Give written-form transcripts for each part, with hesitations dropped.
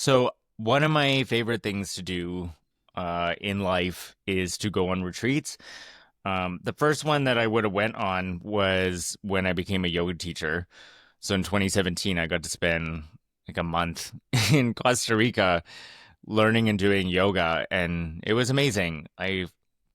So one of my favorite things to do in life is to go on retreats. The first one that I would have went on was when I became a yoga teacher. So in 2017, I got to spend like a month in Costa Rica learning and doing yoga, and it was amazing. I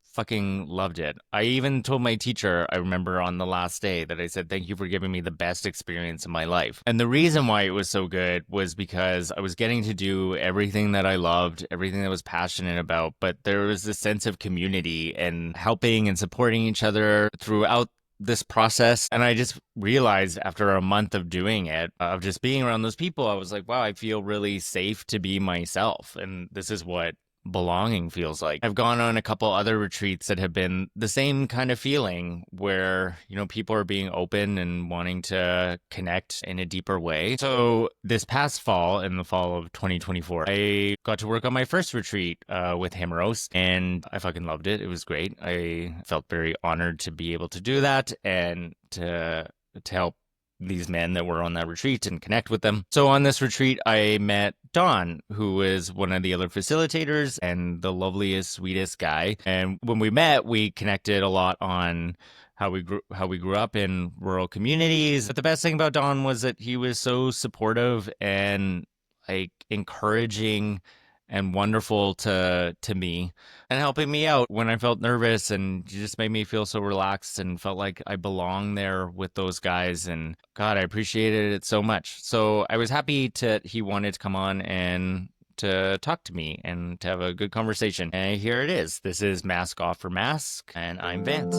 fucking loved it. I even told my teacher, I remember on the last day, that I said, "Thank you for giving me the best experience of my life." And the reason why it was so good was because I was getting to do everything that I loved, everything that I was passionate about, but there was this sense of community and helping and supporting each other throughout this process. And I just realized after a month of doing it, of just being around those people, I was like, wow, I feel really safe to be myself. And this is what belonging feels like. I've gone on a couple other retreats that have been the same kind of feeling where, people are being open and wanting to connect in a deeper way. So this past fall, in the fall of 2024, I got to work on my first retreat with Himros, and I fucking loved it. It was great. I felt very honored to be able to do that and to help these men that were on that retreat and connect with them. So on this retreat, I met Don, who is one of the other facilitators and the loveliest, sweetest guy. And when we met, we connected a lot on how we grew up in rural communities. But the best thing about Don was that he was so supportive and like encouraging and wonderful to me and helping me out when I felt nervous, and it just made me feel so relaxed and felt like I belonged there with those guys. And God, I appreciated it so much. So I was happy to he wanted to come on and to talk to me and to have a good conversation. And here it is. This is Mask Off for Mask, and I'm Vance.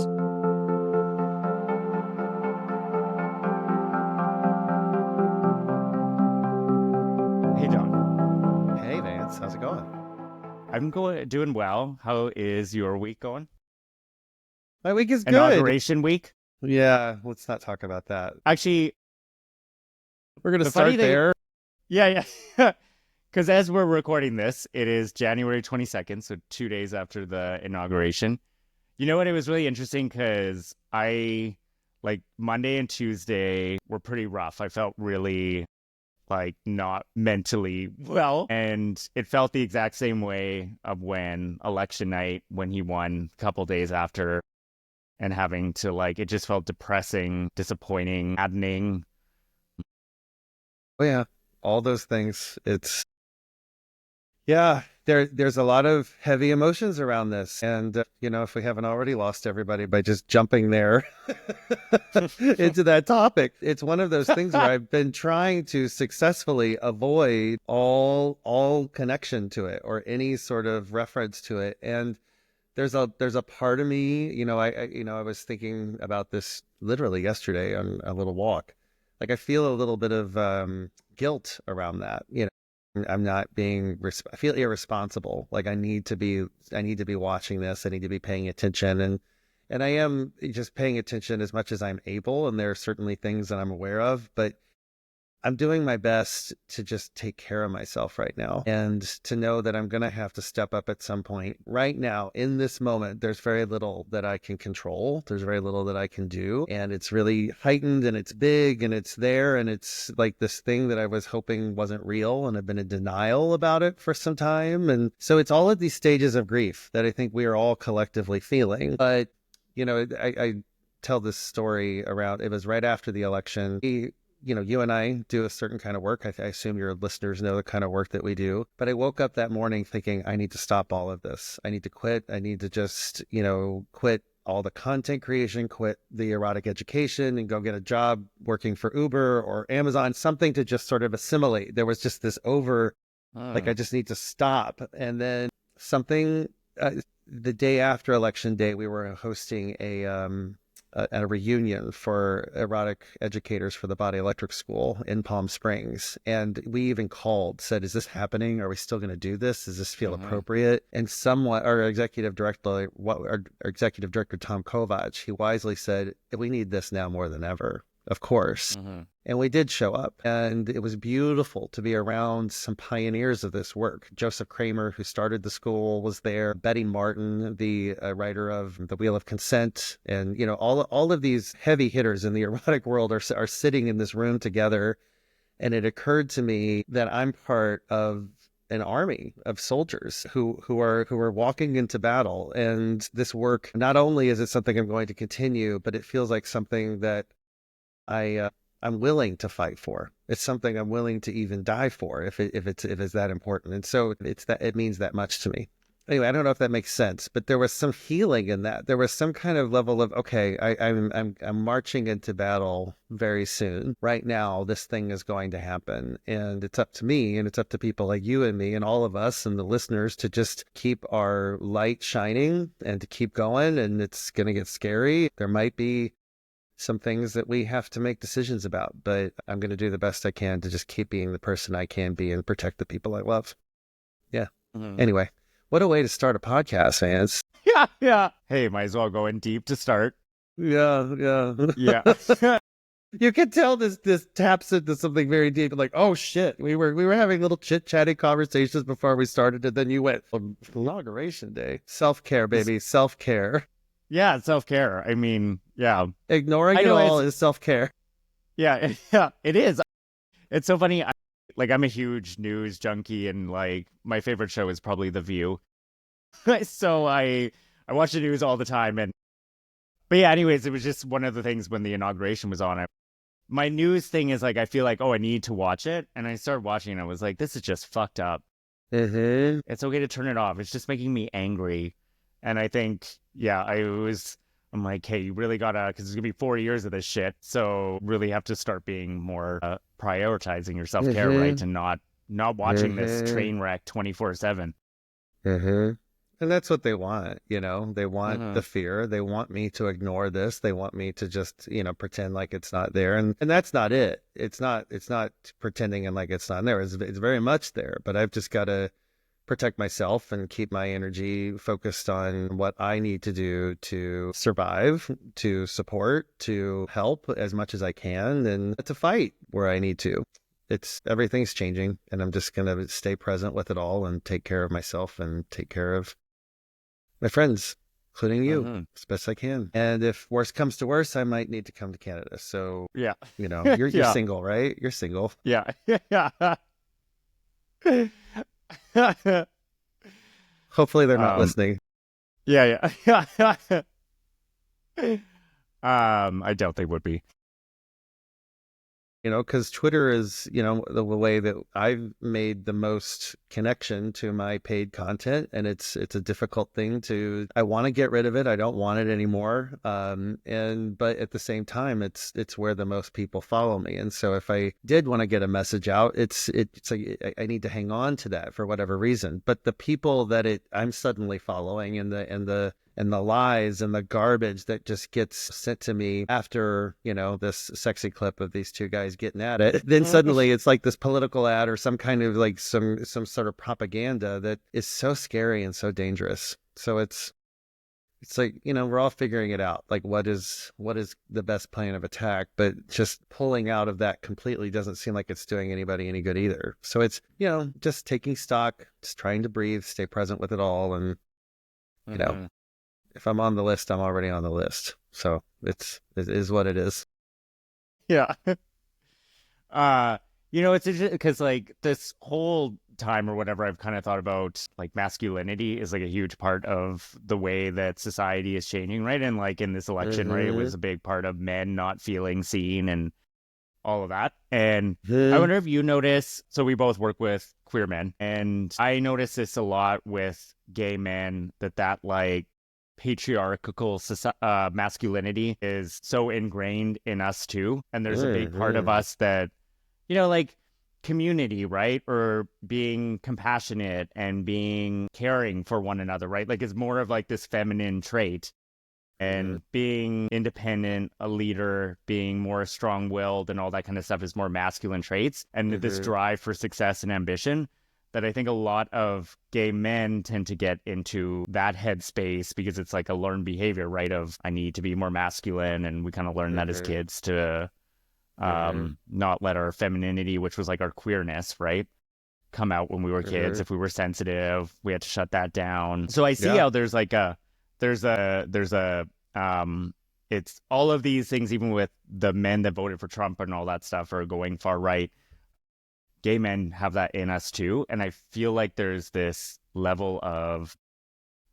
Hey, John. Hey Vance, how's it going? I'm doing well. How is your week going? My week is good. Inauguration week. Yeah, let's not talk about that. Actually, We're gonna the funny start thing, there. yeah, yeah. Because as we're recording this, it is January 22nd, so 2 days after the inauguration. You know what? It was really interesting because like, Monday and Tuesday were pretty rough. I felt really, like, not mentally well. And it felt the exact same way of when election night, when he won a couple days after, and having to, like, it just felt depressing, disappointing, maddening. Oh yeah, all those things. Yeah, there's a lot of heavy emotions around this, and if we haven't already lost everybody by just jumping there into that topic, it's one of those things where I've been trying to successfully avoid all connection to it or any sort of reference to it, and there's a part of me, I was thinking about this literally yesterday on a little walk. Like I feel a little bit of guilt around that. I'm not being. I feel irresponsible. Like I need to be watching this. I need to be paying attention, and I am just paying attention as much as I'm able. And there are certainly things that I'm aware of, but I'm doing my best to just take care of myself right now and to know that I'm going to have to step up at some point. Right now, in this moment, there's very little that I can control. There's very little that I can do. And it's really heightened and it's big and it's there. And it's like this thing that I was hoping wasn't real. And I've been in denial about it for some time. And so it's all of these stages of grief that I think we are all collectively feeling. But, I tell this story around, it was right after the election. You and I do a certain kind of work. I assume your listeners know the kind of work that we do. But I woke up that morning thinking, I need to stop all of this. I need to quit. I need to just, quit all the content creation, quit the erotic education, and go get a job working for Uber or Amazon, something to just sort of assimilate. There was just this like, Oh. I just need to stop. And then something, the day after election day, we were hosting a reunion for erotic educators for the Body Electric School in Palm Springs. And we even said, is this happening? Are we still going to do this? Does this feel Uh-huh. appropriate? And our executive director, Tom Kovac, he wisely said, we need this now more than ever, of course. Uh-huh. And we did show up, and it was beautiful to be around some pioneers of this work. Joseph Kramer, who started the school, was there. Betty Martin, the writer of The Wheel of Consent, and all of these heavy hitters in the erotic world are sitting in this room together. And it occurred to me that I'm part of an army of soldiers who are walking into battle. And this work, not only is it something I'm going to continue, but it feels like something that I I'm willing to fight for. It's something I'm willing to even die for if it's that important. And so it means that much to me. Anyway, I don't know if that makes sense, but there was some healing in that. There was some kind of level of, okay, I'm marching into battle very soon. Right now, this thing is going to happen, and it's up to me, and it's up to people like you and me and all of us and the listeners to just keep our light shining and to keep going. And it's going to get scary. There might be some things that we have to make decisions about, but I'm going to do the best I can to just keep being the person I can be and protect the people I love. Yeah. Mhm. Anyway, what a way to start a podcast, Vance. Yeah, yeah. Hey, might as well go in deep to start. Yeah, yeah. Yeah. You can tell this taps into something very deep. Like, oh shit, we were having little chit chatty conversations before we started, and then you went inauguration day, self care, baby, self care. Yeah, self-care. I mean, yeah. Ignoring I it know all it's is self care. yeah, yeah, it is. It's so funny. Like I'm a huge news junkie and like my favorite show is probably The View. So I watch the news all the time and but yeah, anyways, it was just one of the things when the inauguration was on. My news thing is like I feel like, oh, I need to watch it. And I started watching and I was like, this is just fucked up. Mm-hmm. It's okay to turn it off. It's just making me angry. And I think, yeah, I'm like, hey, you really gotta, because it's gonna be 4 years of this shit. So really have to start being more prioritizing your self care, right? Mm-hmm. And not watching this Mm-hmm. train wreck 24/7. Mm-hmm. And that's what they want, They want Mm-hmm. the fear. They want me to ignore this. They want me to just, pretend like it's not there. And that's not it. It's not pretending and like it's not there. It's very much there. But I've just got to protect myself and keep my energy focused on what I need to do to survive, to support, to help as much as I can, and to fight where I need to. It's everything's changing, and I'm just going to stay present with it all and take care of myself and take care of my friends, including you, Mm-hmm. as best I can. And if worse comes to worse, I might need to come to Canada. So, Yeah. you're Yeah. single, right? You're single. Yeah. Yeah. Hopefully they're not um, listening. yeah, yeah. I doubt they would be. Because Twitter is, the way that I've made the most connection to my paid content, and it's a difficult thing I want to get rid of it. I don't want it anymore. But at the same time, it's where the most people follow me. And so if I did want to get a message out, it's like I need to hang on to that for whatever reason. But the people that I'm suddenly following and the lies and the garbage that just gets sent to me after, this sexy clip of these two guys getting at it, then suddenly it's like this political ad or some kind of like some sort of propaganda that is so scary and so dangerous. So it's like, we're all figuring it out. Like what is the best plan of attack, but just pulling out of that completely doesn't seem like it's doing anybody any good either. So it's, just taking stock, just trying to breathe, stay present with it all. And, you know, Mm-hmm. if I'm on the list, I'm already on the list. So it is what it is. Yeah. Uh, it's because like this whole time or whatever, I've kind of thought about like masculinity is like a huge part of the way that society is changing, right? And like in this election, right, it Mm-hmm. was a big part of men not feeling seen and all of that. And I Mm-hmm. wonder if you notice, so we both work with queer men, and I notice this a lot with gay men that like patriarchal masculinity is so ingrained in us too. And there's a big part of Mm-hmm. us that like community, right? Or being compassionate and being caring for one another, right? Like it's more of like this feminine trait and being independent, a leader, being more strong-willed and all that kind of stuff is more masculine traits. And this Mm-hmm. drive for success and ambition that I think a lot of gay men tend to get into that headspace because it's like a learned behavior, right? Of I need to be more masculine. And we kind of learn that as Mm-hmm. kids to Mm-hmm. not let our femininity, which was like our queerness, right, come out when we were kids. Mm-hmm. If we were sensitive, we had to shut that down. So I see Yeah. how there's a it's all of these things, even with the men that voted for Trump and all that stuff are going far right. gay men have that in us too. And I feel like there's this level of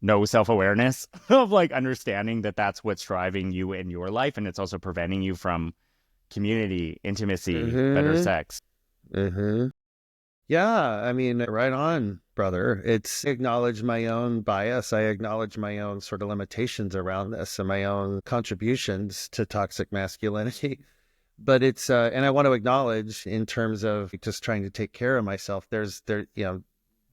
no self-awareness of like understanding that that's what's driving you in your life. And it's also preventing you from community, intimacy, better Mm-hmm. sex. Mm-hmm. Yeah, I mean, right on, brother. It's acknowledge my own bias. I acknowledge my own sort of limitations around this and my own contributions to toxic masculinity. But and I want to acknowledge in terms of just trying to take care of myself.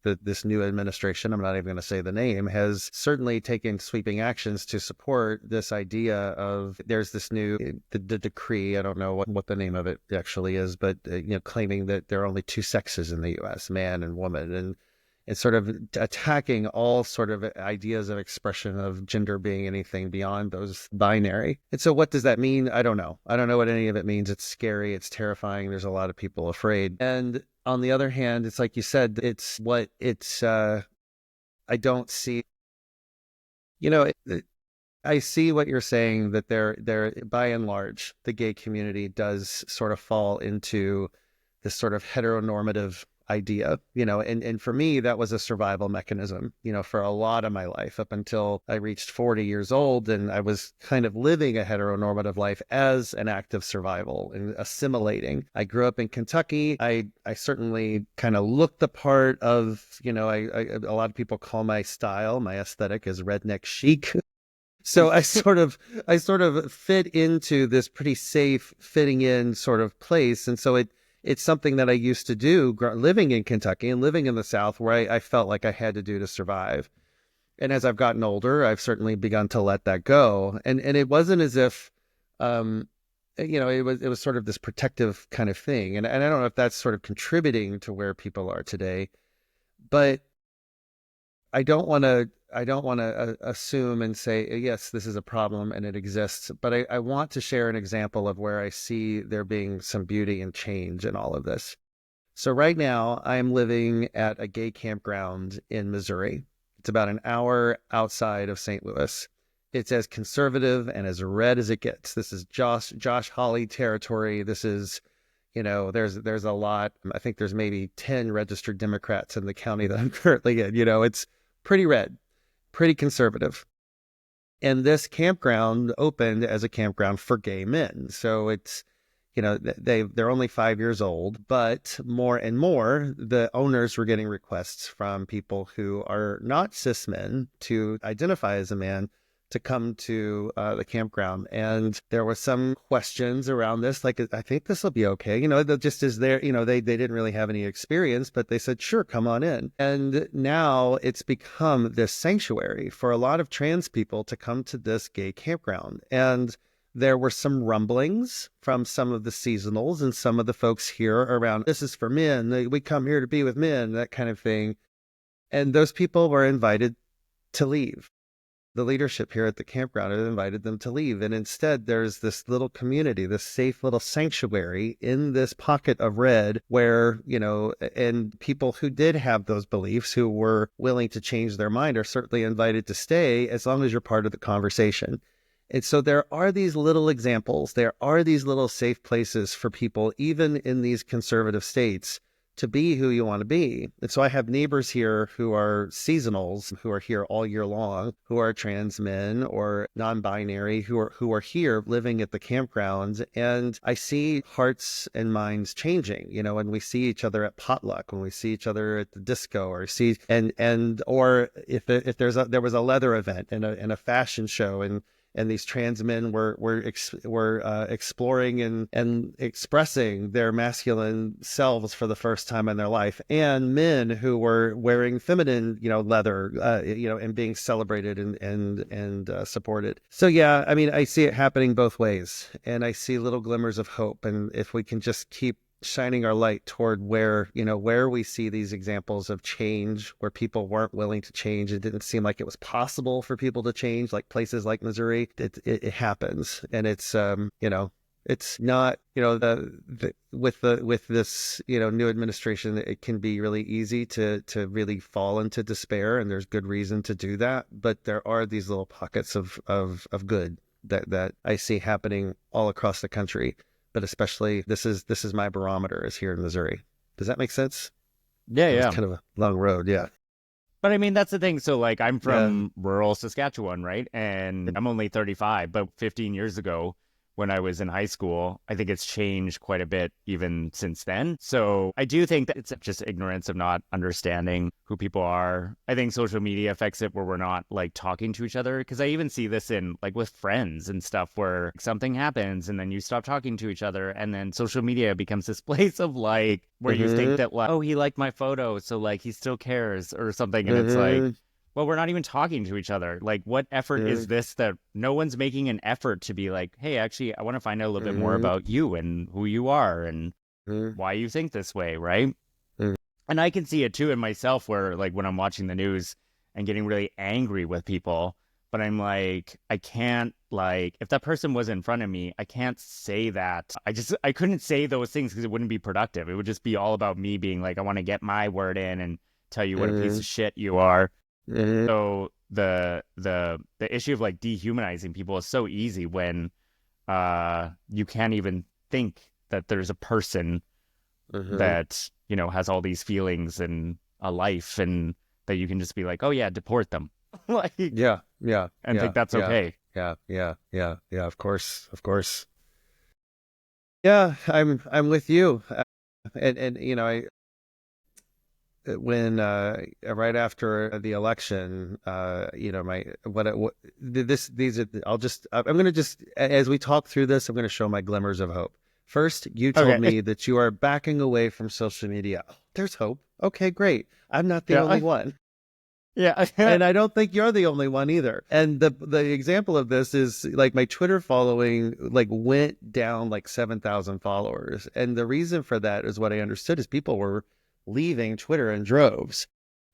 This new administration, I'm not even going to say the name, has certainly taken sweeping actions to support this idea of there's this new the decree. I don't know what the name of it actually is, but claiming that there are only two sexes in the U.S., man and woman, and sort of attacking all sort of ideas of expression of gender being anything beyond those binary. And so what does that mean? I don't know. I don't know what any of it means. It's scary. It's terrifying. There's a lot of people afraid. And on the other hand, it's like you said, I don't see, I see what you're saying, that there, by and large, the gay community does sort of fall into this sort of heteronormative idea, and for me, that was a survival mechanism, for a lot of my life up until I reached 40 years old. And I was kind of living a heteronormative life as an act of survival and assimilating. I grew up in Kentucky. I certainly kind of looked the part of, a lot of people call my style, my aesthetic is redneck chic. So I sort of fit into this pretty safe fitting in sort of place. And so it's something that I used to do living in Kentucky and living in the South, where I felt like I had to do to survive. And as I've gotten older, I've certainly begun to let that go. And it wasn't as if, it was sort of this protective kind of thing. And I don't know if that's sort of contributing to where people are today, but I don't want to assume and say, yes, this is a problem and it exists, but I want to share an example of where I see there being some beauty and change in all of this. So right now I'm living at a gay campground in Missouri. It's about an hour outside of St. Louis. It's as conservative and as red as it gets. This is Josh Hawley territory. This is, there's a lot. I think there's maybe 10 registered Democrats in the county that I'm currently in. It's pretty red, pretty conservative. And this campground opened as a campground for gay men. So it's, they're only 5 years old, but more and more, the owners were getting requests from people who are not cis men to identify as a man to come to the campground. And there were some questions around this, like, I think this will be okay. That just is there, they didn't really have any experience, but they said, sure, come on in. And now it's become this sanctuary for a lot of trans people to come to this gay campground. And there were some rumblings from some of the seasonals and some of the folks here around, this is for men, we come here to be with men, that kind of thing. And those people were invited to leave. The leadership here at the campground had invited them to leave. And instead, there's this little community, this safe little sanctuary in this pocket of red where, and people who did have those beliefs, who were willing to change their mind, are certainly invited to stay as long as you're part of the conversation. And so there are these little examples, there are these little safe places for people, even in these conservative states, to be who you want to be. And so I have neighbors here who are seasonals, who are here all year long, who are trans men or non-binary, who are here living at the campgrounds. And I see hearts and minds changing, when we see each other at potluck, when we see each other at the disco, or or if there was a leather event and a fashion show, and these trans men were exploring and expressing their masculine selves for the first time in their life, and men who were wearing feminine, leather, and being celebrated and supported. So yeah, I mean, I see it happening both ways, and I see little glimmers of hope. And if we can just keep shining our light toward where we see these examples of change, where people weren't willing to change, it didn't seem like it was possible for people to change, like places like Missouri, it happens. And it's it's not, with this, new administration, it can be really easy to really fall into despair, and there's good reason to do that. But there are these little pockets of good that I see happening all across the country. But especially, this is my barometer, is here in Missouri. Does that make sense? Yeah, It was yeah. kind of a long road. Yeah. But I mean, that's the thing. So, like, I'm Yeah. from rural Saskatchewan, right? And I'm only 35, but 15 years ago, when I was in high school, I think it's changed quite a bit even since then. So, I do think that it's just ignorance of not understanding who people are. I think social media affects it where we're not like talking to each other. Because I even see this in like with friends and stuff where something happens and then you stop talking to each other. And then social media becomes this place of like where you think Hmm. that, like, oh, he liked my photo. So like he still cares or something. And it's like, Hmm. well, we're not even talking to each other. Like, what effort is this that no one's making an effort to be like, hey, actually, I want to find out a little bit more Hmm. about you and who you are and Hmm. why you think this way, right? And I can see it too in myself where, like, when I'm watching the news and getting really angry with people, but I'm like, I can't, like, if that person was in front of me, I can't say that. I couldn't say those things because it wouldn't be productive. It would just be all about me being like, I want to get my word in and tell you what a piece Hmm. of shit you are. Hmm. So the issue of like dehumanizing people is so easy when you can't even think that there's a person Hmm. that, you know, has all these feelings and a life and that you can just be like, oh yeah, deport them. Like, Yeah. Yeah. and Yeah. think that's Yeah. okay. Yeah. Yeah. Yeah. Yeah. Of course. Of course. Yeah. I'm with you. And I when right after the election, my what this these are I'll just I'm going to just as we talk through this, I'm going to show my glimmers of hope. First, you told Okay. me that you are backing away from social media. Oh, there's hope. Okay, great. I'm not the only Yeah. one. Yeah. And I don't think you're the only one either. And the example of this is like my Twitter following like went down like 7,000 followers. And the reason for that is what I understood is people were leaving Twitter in droves.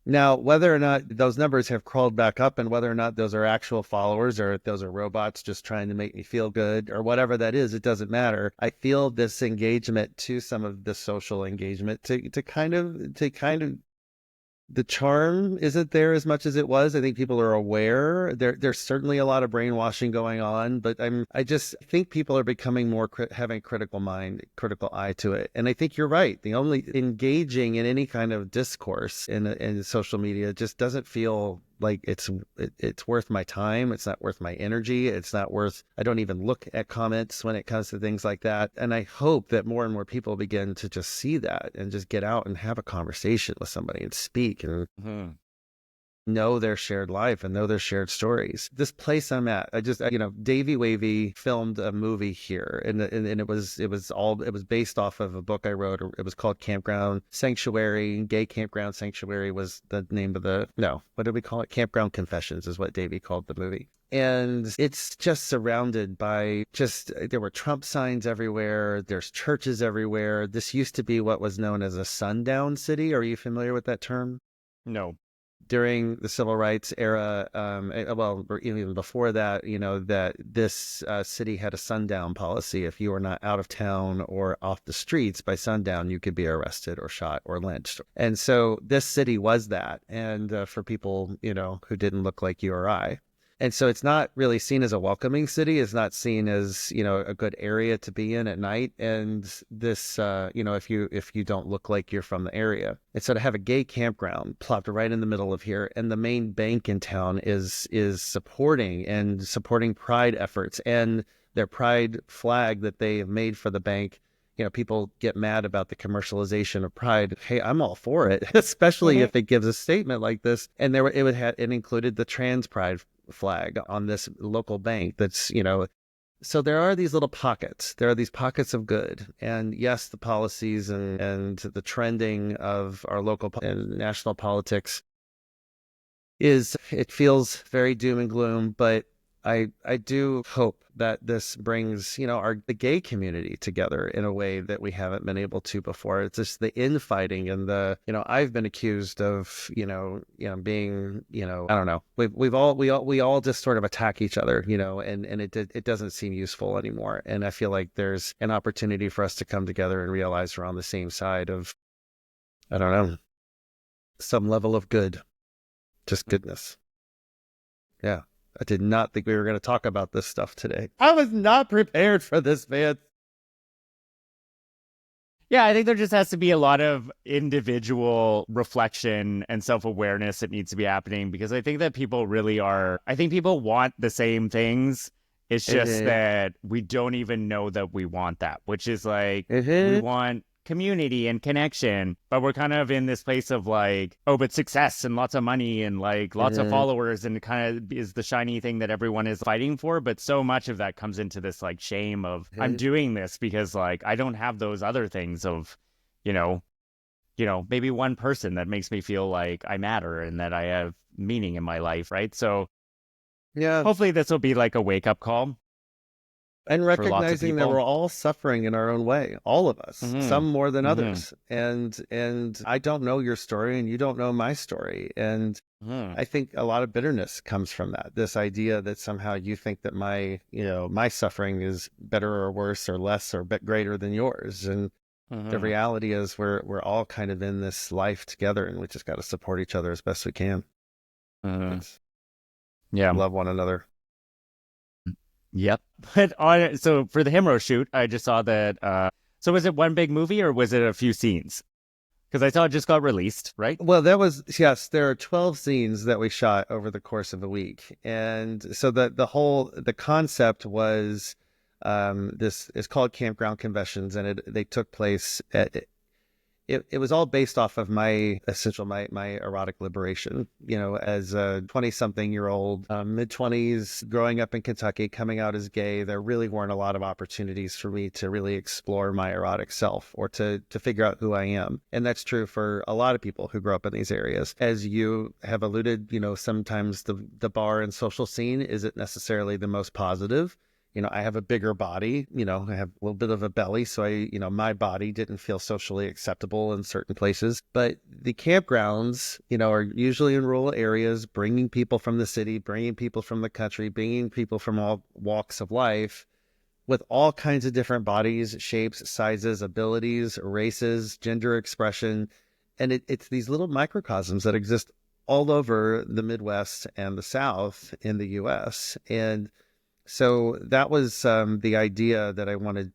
Now, whether or not those numbers have crawled back up and whether or not those are actual followers or if those are robots just trying to make me feel good or whatever that is, it doesn't matter. I feel this engagement to some of the social engagement to kind of the charm isn't there as much as it was. I think people are aware. There's certainly a lot of brainwashing going on, but I just think people are becoming more having critical mind, critical eye to it. And I think you're right. The only engaging in any kind of discourse in social media just doesn't feel like it's worth my time. It's not worth my energy. It's not worth. I don't even look at comments when it comes to things like that. And I hope that more and more people begin to just see that and just get out and have a conversation with somebody and speak and Mhm. know their shared life and know their shared stories. This place I'm at, Davy Wavy filmed a movie here, and it was based off of a book I wrote. It was called Campground Sanctuary. Gay Campground Sanctuary was the name of the no, what did we call it? Campground Confessions is what Davy called the movie. And it's just surrounded by there were Trump signs everywhere. There's churches everywhere. This used to be what was known as a sundown city. Are you familiar with that term? No. During the civil rights era, well, even before that, that this city had a sundown policy. If you were not out of town or off the streets by sundown, you could be arrested or shot or lynched. And so this city was that. And for people, who didn't look like you or I. And so it's not really seen as a welcoming city. It's not seen as, a good area to be in at night. And this, if you don't look like you're from the area. And so to have a gay campground plopped right in the middle of here, and the main bank in town is supporting pride efforts and their pride flag that they have made for the bank. People get mad about the commercialization of pride. Hey, I'm all for it, especially Mhm. if it gives a statement like this. And it included the trans pride flag on this local bank so there are these little pockets. There are these pockets of good. And yes, the policies and the trending of our local and national politics it feels very doom and gloom, but I do hope that this brings, the gay community together in a way that we haven't been able to before. It's just the infighting and I've been accused of, being, I don't know. We all just sort of attack each other, and it doesn't seem useful anymore. And I feel like there's an opportunity for us to come together and realize we're on the same side of, I don't know, some level of good, just goodness. Yeah. I did not think we were going to talk about this stuff today. I was not prepared for this, man. Yeah, I think there just has to be a lot of individual reflection and self-awareness that needs to be happening because I think that people really are, I think people want the same things. It's just Mm-hmm. that we don't even know that we want that, which is like we Mm-hmm. want community and connection, but we're kind of in this place of like, oh, but success and lots of money and like lots of Mm-hmm. followers and it kind of is the shiny thing that everyone is fighting for. But so much of that comes into this like shame of I'm doing this because like I don't have those other things of, you know, maybe one person that makes me feel like I matter and that I have meaning in my life, right? So Yeah. hopefully this will be like a wake up call And for lots of recognizing that people. we're all suffering in our own way, all of us, Mm-hmm. some more than Mm-hmm. others. And I don't know your story and you don't know my story. And Mm-hmm. I think a lot of bitterness comes from that. This idea that somehow you think that my suffering is better or worse or less or bit greater than yours. And the Mm-hmm. reality is we're all kind of in this life together and we just got to support each other as best we can. Mm-hmm. It's Yeah. love one another. Yep. But on so for the Himro shoot, I just saw that so was it one big movie or was it a few scenes? Because I saw it just got released, right? Well, that was, yes, there are 12 scenes that we shot over the course of a week. And so the concept was this is called Campground Confessions, and they took place it was all based off of my erotic liberation, as a 20 something year old, mid 20s, growing up in Kentucky, coming out as gay. There really weren't a lot of opportunities for me to really explore my erotic self or to figure out who I am. And that's true for a lot of people who grow up in these areas. As you have alluded, sometimes the bar and social scene isn't necessarily the most positive. I have a bigger body, I have a little bit of a belly. So my body didn't feel socially acceptable in certain places. But the campgrounds, are usually in rural areas, bringing people from the city, bringing people from the country, bringing people from all walks of life with all kinds of different bodies, shapes, sizes, abilities, races, gender expression. And it's these little microcosms that exist all over the Midwest and the South in the US. And so that was the idea that I wanted,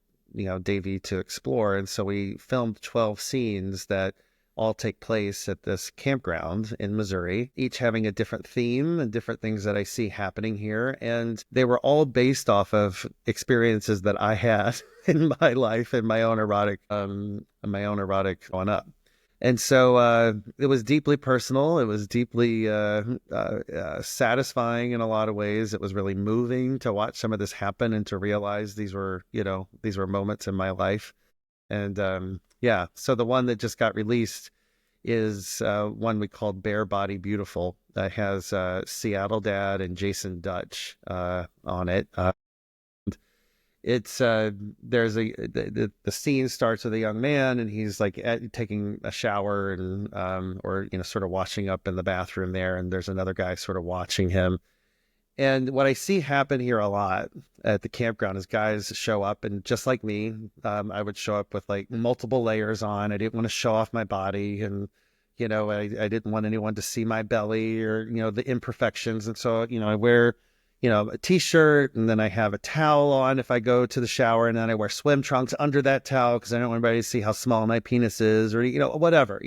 Davey to explore. And so we filmed 12 scenes that all take place at this campground in Missouri, each having a different theme and different things that I see happening here. And they were all based off of experiences that I had in my life and my own erotic growing up. And so it was deeply personal. It was deeply satisfying in a lot of ways. It was really moving to watch some of this happen and to realize these were moments in my life. And yeah, so the one that just got released is one we called Bare Body Beautiful. That has Seattle Dad and Jason Dutch on it. It's there's the scene starts with a young man and he's like taking a shower and or sort of washing up in the bathroom there, and there's another guy sort of watching him. And what I see happen here a lot at the campground is guys show up, and just like me, I would show up with like multiple layers on. I didn't want to show off my body, and I didn't want anyone to see my belly or the imperfections. And so I wear a t-shirt, and then I have a towel on if I go to the shower, and then I wear swim trunks under that towel because I don't want anybody to see how small my penis is, or whatever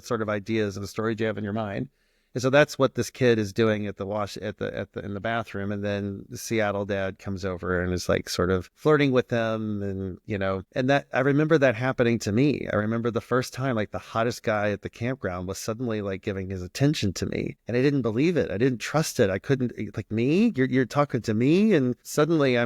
sort of ideas and stories you have in your mind. And so that's what this kid is doing at the wash at the in the bathroom. And then the Seattle Dad comes over and is like sort of flirting with them. And and that I remember that happening to me. I remember the first time like the hottest guy at the campground was suddenly like giving his attention to me. And I didn't believe it. I didn't trust it. I couldn't, like, me? You're talking to me? And suddenly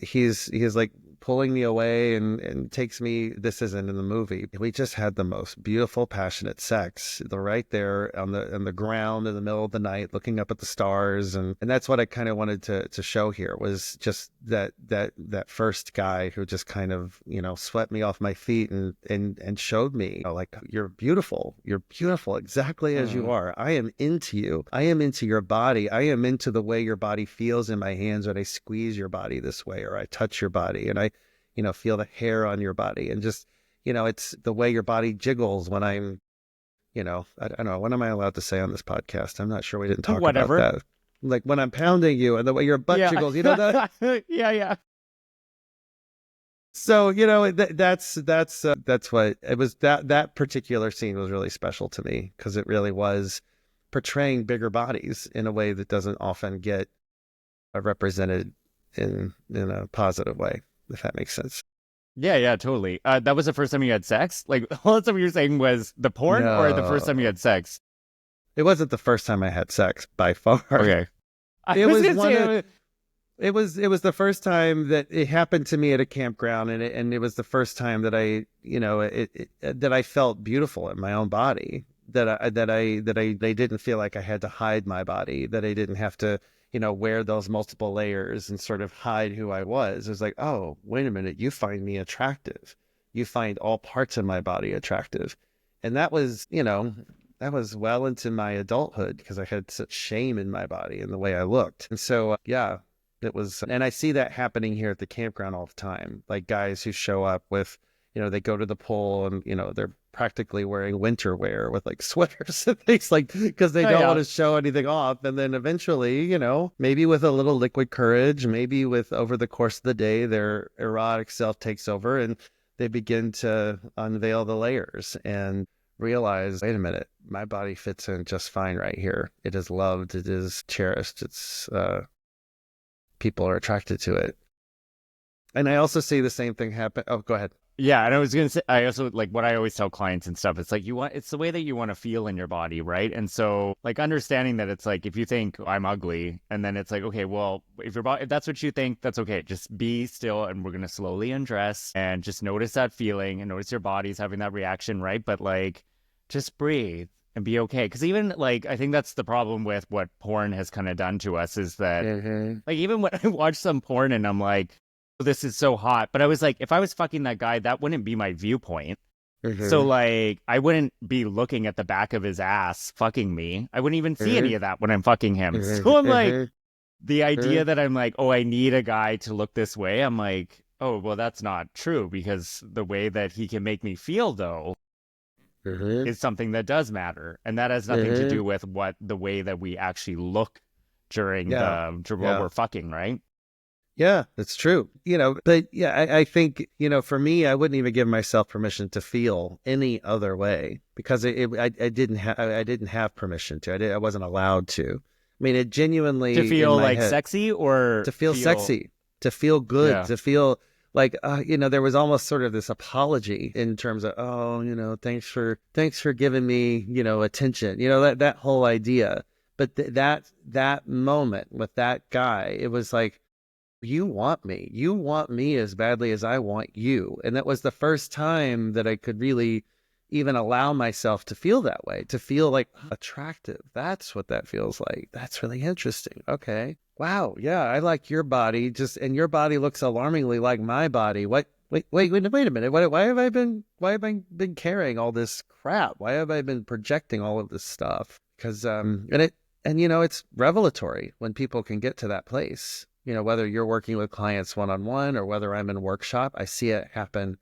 he's like pulling me away and takes me. This isn't in the movie. We just had the most beautiful, passionate sex. The right there on the ground in the middle of the night, looking up at the stars, and that's what I kind of wanted to show here was just that first guy who just kind of swept me off my feet and showed me like you're beautiful exactly as you Mm. are. I am into you. I am into your body. I am into the way your body feels in my hands when I squeeze your body this way or I touch your body and I feel the hair on your body and just, it's the way your body jiggles when I don't know. What am I allowed to say on this podcast? I'm not sure. We didn't talk about Whatever. that. Like when I'm pounding you and the way your butt Yeah. jiggles, that? Yeah, yeah. So that's what it was. That particular scene was really special to me because it really was portraying bigger bodies in a way that doesn't often get represented in a positive way, if that makes sense. Yeah, yeah, totally. That was the first time you had sex? Like, all the stuff you were saying was the porn or the first time you No, had sex? it wasn't the first time I had sex by far. Okay. I It was was gonna one of say, it was the first time that it happened to me at a campground, and it was the first time that that I felt beautiful in my own body, that I they didn't feel like I had to hide my body, that I didn't have to wear those multiple layers and sort of hide who I was. It was like, oh, wait a minute, you find me attractive, you find all parts of my body attractive, and that was well into my adulthood because I had such shame in my body and the way I looked. And so, yeah, it was, and I see that happening here at the campground all the time. Like guys who show up with, they go to the pool and, they're practically wearing winter wear with like sweaters and things like, because they oh don't want yeah. to show anything off. And then eventually, maybe with a little liquid courage, maybe with over the course of the day, their erotic self takes over and they begin to unveil the layers and realize, wait a minute, my body fits in just fine right here. It is loved. It is cherished. People are attracted to it. And I also see the same thing happen. Oh, go ahead. Yeah, and I was gonna say, I also like what I always tell clients and stuff. It's like it's the way that you want to feel in your body, right? And so, like, understanding that it's like if you think I'm ugly, and then it's like, okay, well, if that's what you think, that's okay. Just be still, and we're gonna slowly undress, and just notice that feeling, and notice your body's having that reaction, right? But like, just breathe and be okay. Because even like, I think that's the problem with what porn has kind of done to us is that, Mm-hmm. like, even when I watch some porn and I'm like, this is so hot. But I was like, if I was fucking that guy, that wouldn't be my viewpoint. So Mm-hmm. like, I wouldn't be looking at the back of his ass fucking me. I wouldn't even see any Mm-hmm. of that when I'm fucking him. Mm-hmm. So I'm like, Mm-hmm. the Mm-hmm. idea that I'm like, oh, I need a guy to look this way. I'm like, oh, well, that's not true because the way that he can make me feel though Mm-hmm. is something that does matter, and that has nothing to Mm-hmm. do with what the way that we actually look during Yeah. during while Yeah. we're fucking, right? Yeah, that's true. But yeah, I think, for me, I wouldn't even give myself permission to feel any other way because I didn't have permission to. I wasn't allowed to. I mean, it To genuinely in feel my like head sexy or to feel feel, sexy, to feel good, yeah. to feel like there was almost sort of this apology in terms of, oh, thanks for giving me, attention, that whole idea. But that moment with that guy, it was like, you want me as badly as I want you. And that was the first time that I could really even allow myself to feel that way, to feel like attractive. That's what that feels like. That's really interesting. Okay. Wow. Yeah, I like your body. And your body looks alarmingly like my body. What? Wait a minute. Why have I been carrying all this crap? Why have I been projecting all of this stuff? Because it's revelatory when people can get to that place. Whether you're working with clients one on one or whether I'm in workshop, I see it happen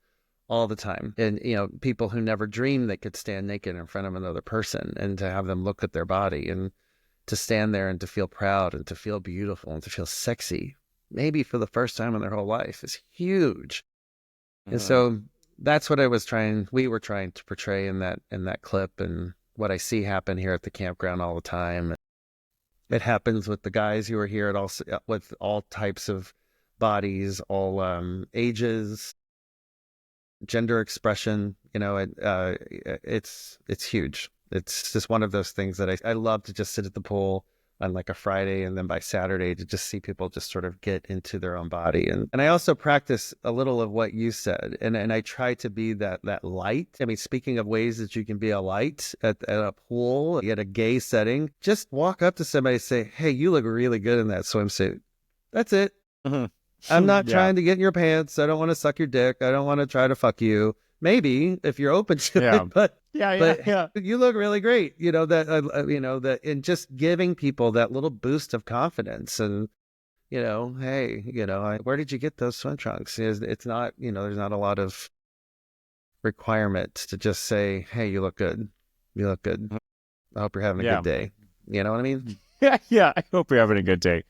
all the time. And, people who never dreamed they could stand naked in front of another person and to have them look at their body and to stand there and to feel proud and to feel beautiful and to feel sexy, maybe for the first time in their whole life, is huge. And Mhm. so that's what we were trying to portray in that clip, and what I see happen here at the campground all the time. It happens with the guys who are here with all types of bodies, all ages, gender expression. It's huge. It's just one of those things that I love to just sit at the pool on like a Friday, and then by Saturday to just see people just sort of get into their own body. And I also practice a little of what you said, and I try to be that light. I mean, speaking of ways that you can be a light at a pool, at a gay setting, just walk up to somebody and say, hey, you look really good in that swimsuit. That's it. Mhm. I'm not Yeah. trying to get in your pants. I don't want to suck your dick. I don't want to try to fuck you. Maybe if you're open to Yeah. it, but Yeah. Yeah. but Yeah. you look really great. That and just giving people that little boost of confidence, and hey, where did you get those swim trunks? It's not, there's not a lot of requirement to just say, hey, you look good. You look good. I hope you're having a good Yeah. day. You know what I mean? Yeah. Yeah. I hope you're having a good day.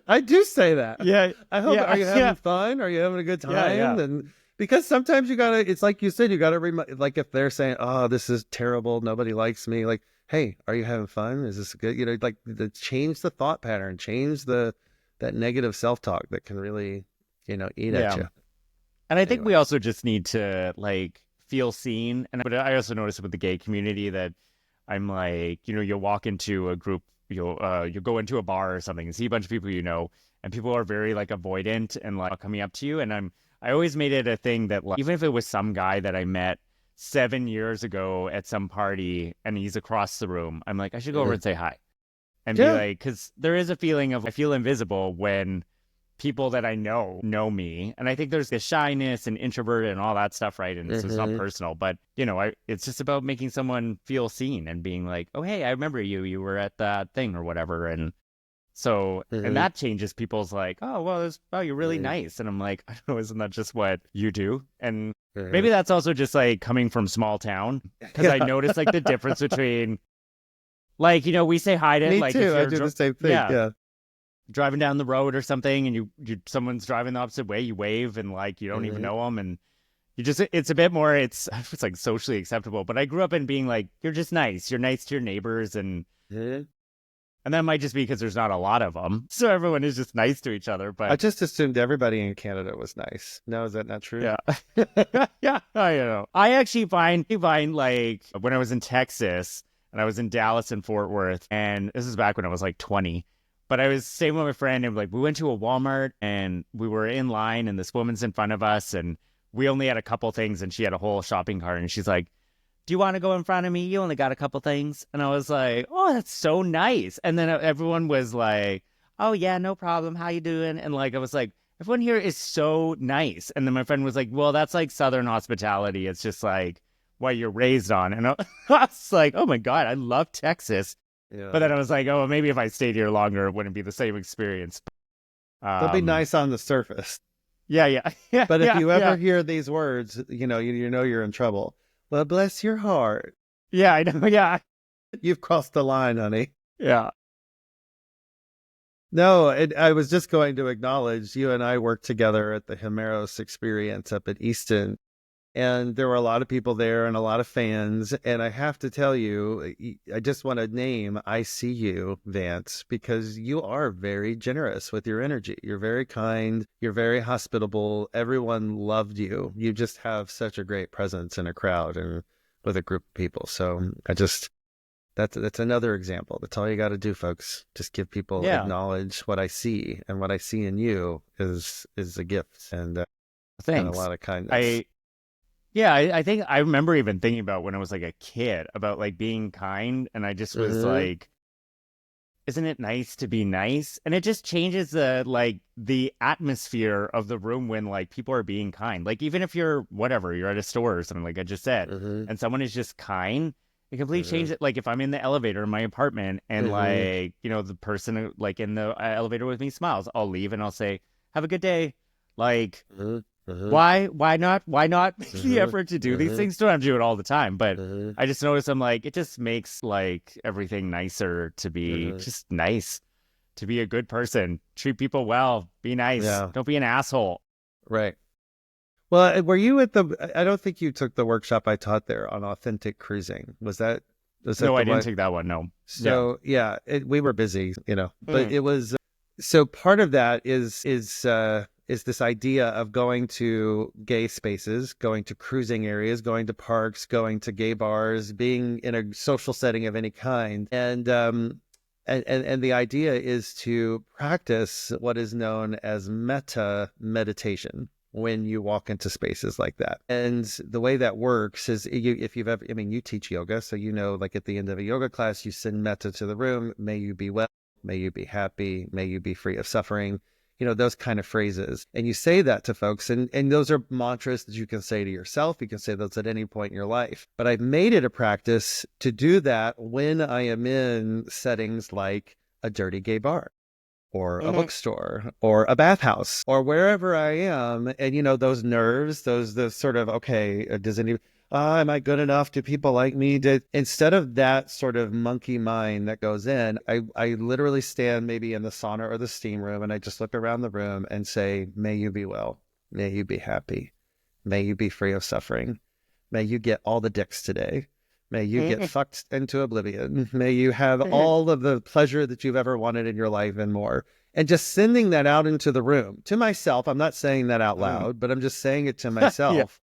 I do say that. Yeah, I hope. Are yeah, you having yeah, fun? Are you having a good yeah, time? yeah, And because sometimes you gotta. It's like you said. You gotta like if they're saying, "Oh, this is terrible. Nobody likes me." Like, hey, are you having fun? Is this good? Like change the thought pattern, change the that negative self talk that can really, eat at yeah. you. And I think Anyway. we also just need to like feel seen. And but I also notice with the gay community that I'm like, you'll walk into a group, you'll go into a bar or something and see a bunch of people and people are very like avoidant and like coming up to you. And I always made it a thing that like even if it was some guy that I met 7 years ago at some party and he's across the room, I'm like, I should go over Mhm. and say hi and be Yeah. like, because there is a feeling of I feel invisible when people that I know me. And I think there's this shyness and introvert and all that stuff, right? And so it's not Hmm. personal, but it's just about making someone feel seen and being like, oh, hey, I remember you. You were at that thing or whatever. And so, and Hmm. that changes people's like, oh, well, you're really Hmm. nice. And I'm like, I don't know, isn't that just what you do? And Hmm. maybe that's also just like coming from small town because I Yeah. noticed like the difference between like, we say hi to Me like if too. I you're, do the same thing. yeah, Yeah. driving down the road or something and someone's driving the opposite way, you wave and like you don't even Hmm. know them and you just it's a bit more it's like socially acceptable. But I grew up in being like you're just nice. You're nice to your neighbors Hmm. and that might just be because there's not a lot of them. So everyone is just nice to each other, I but just assumed everybody in Canada was nice. No, is that not true? yeah. Yeah, I know. I actually find like when I was in Texas and I was in Dallas and Fort Worth, and this is back when I was like 20. But I was staying with my friend and like we went to a Walmart and we were in line and this woman's in front of us and we only had a couple things and she had a whole shopping cart and she's like, do you want to go in front of me? You only got a couple things. And I was like, oh, that's so nice. And then everyone was like, oh, yeah, no problem. How you doing? And like, I was like, everyone here is so nice. And then my friend was like, well, that's like Southern hospitality. It's just like what you're raised on. And I was like, oh my God, I love Texas. But Yeah. then I was like, oh, maybe if I stayed here longer, it wouldn't be the same experience. They'll be Um, nice on the surface. yeah, yeah, yeah, But if yeah, you yeah, ever hear these words, you know you're in trouble. Well, bless your heart. yeah, I know. Yeah, You've crossed the line, honey. yeah. No, I was just going to acknowledge you and I worked together at the Himeros experience up at Easton. And there were a lot of people there and a lot of fans. And I have to tell you, I just want to name I see you, Vance, because you are very generous with your energy. You're very kind. You're very hospitable. Everyone loved you. You just have such a great presence in a crowd and with a group of people. So that's another example. That's all you got to do, folks. Just give people Yeah. acknowledge what I see, and what I see in you is a gift and a Thanks. lot of kindness. I Yeah, I think I remember even thinking about when I was like a kid about like being kind, and I just was Hmm. like, isn't it nice to be nice? And it just changes the atmosphere of the room when like people are being kind. Like even if you're whatever, you're at a store or something like I just said, Hmm. and someone is just kind, it completely Hmm. changes it. Like if I'm in the elevator in my apartment and Hmm. like, the person like in the elevator with me smiles, I'll leave and I'll say, have a good day. Like Hmm. Hmm. why not make the Hmm. effort to do these Hmm. things? Don't have to do it all the time, but Hmm. I just noticed I'm like it just makes like everything nicer to be Hmm. just nice, to be a good person, treat people well, be nice, Yeah, don't be an asshole. right. Well, were you at the? I don't think you took the workshop I taught there on authentic cruising. Was that No, the I didn't one? take that one. No. Yeah. So yeah, we were busy, but Mm. it was. So part of that is this idea of going to gay spaces, going to cruising areas, going to parks, going to gay bars, being in a social setting of any kind, and the idea is to practice what is known as metta meditation when you walk into spaces like that. And the way that works is if you've ever, I mean, you teach yoga, so like at the end of a yoga class, you send metta to the room. May you be well. May you be happy. May you be free of suffering. Those kind of phrases. And you say that to folks. And those are mantras that you can say to yourself. You can say those at any point in your life. But I've made it a practice to do that when I am in settings like a dirty gay bar or a Mhm. bookstore or a bathhouse or wherever I am. And those nerves, those sort of, okay, does any Am I good enough? Do people like me? Instead of that sort of monkey mind that goes in, I literally stand maybe in the sauna or the steam room and I just look around the room and say, may you be well. May you be happy. May you be free of suffering. May you get all the dicks today. May you get fucked into oblivion. May you have all of the pleasure that you've ever wanted in your life and more. And just sending that out into the room to myself. I'm not saying that out loud, but I'm just saying it to Yeah. myself.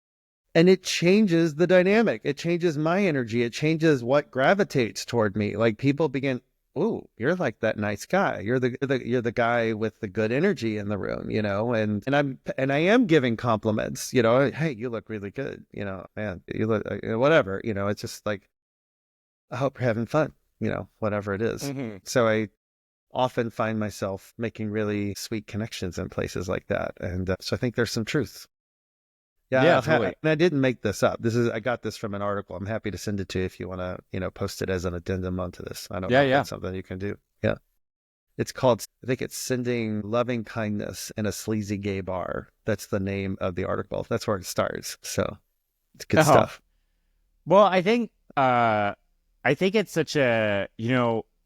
And it changes the dynamic. It changes my energy. It changes what gravitates toward me. Like people begin, "Ooh, you're like that nice guy. You're the guy with the good energy in the room, you know." And I am giving compliments, you know. Hey, you look really good, you know. Man, you look whatever, you know. It's just like I hope you're having fun, you know, whatever it is. Hmm. So I often find myself making really sweet connections in places like that, and so I think there's some truth. Yeah, Yeah, totally. and I didn't make this up. I got this from an article. I'm happy to send it to you if you want to, you know, post it as an addendum onto this. I don't know Yeah, if yeah. that's something you can do. Yeah. It's called, I think it's Sending Loving Kindness in a Sleazy Gay Bar. That's the name of the article. That's where it starts. So it's good Oh, stuff. well, I think it's such a,